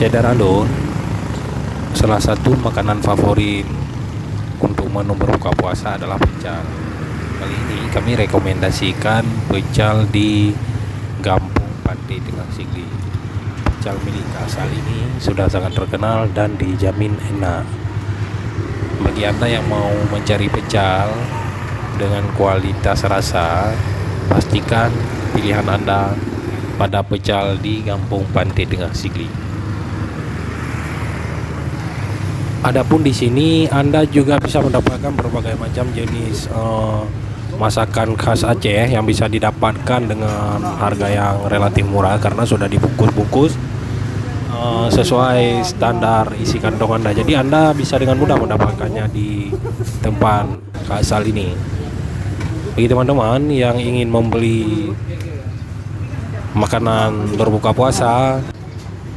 Sederhana, salah satu makanan favorit untuk menu berbuka puasa adalah pecel. Kali ini kami rekomendasikan pecel di Gampung Pantai Tengah Sigli. Pecel milik asal ini sudah sangat terkenal dan dijamin enak. Bagi Anda yang mau mencari pecel dengan kualitas rasa, pastikan pilihan Anda pada pecel di Gampung Pantai Tengah Sigli. Adapun di sini Anda juga bisa mendapatkan berbagai macam jenis masakan khas Aceh yang bisa didapatkan dengan harga yang relatif murah karena sudah dibungkus-bungkus sesuai standar isi kantong Anda. Jadi Anda bisa dengan mudah mendapatkannya di tempat asal ini. Bagi teman-teman yang ingin membeli makanan berbuka puasa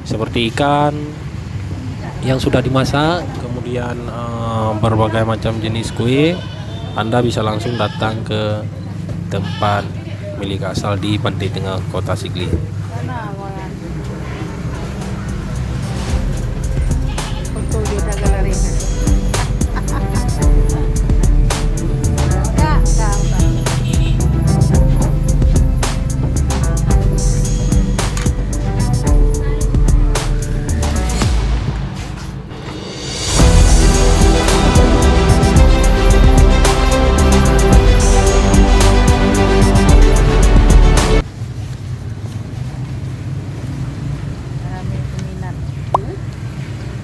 seperti ikan yang sudah dimasak, kemudian berbagai macam jenis kue, Anda bisa langsung datang ke tempat milik asal di Pantai Tengah Kota Sigli.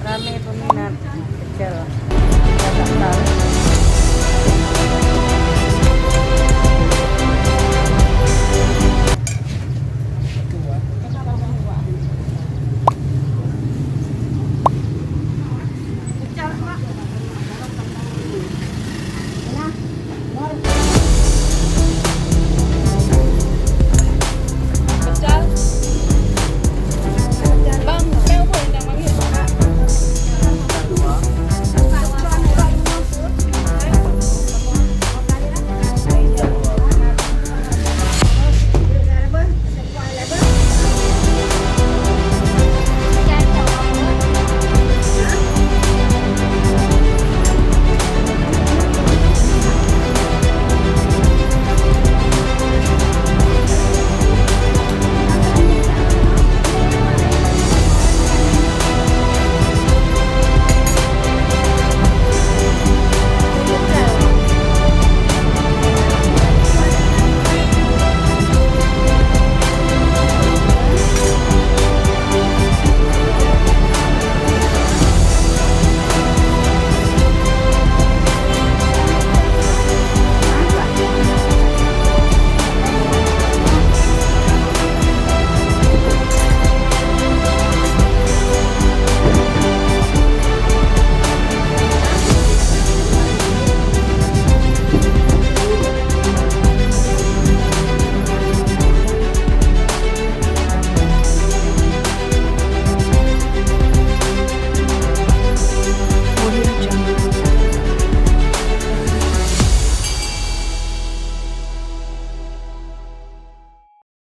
Rame peminat pecel.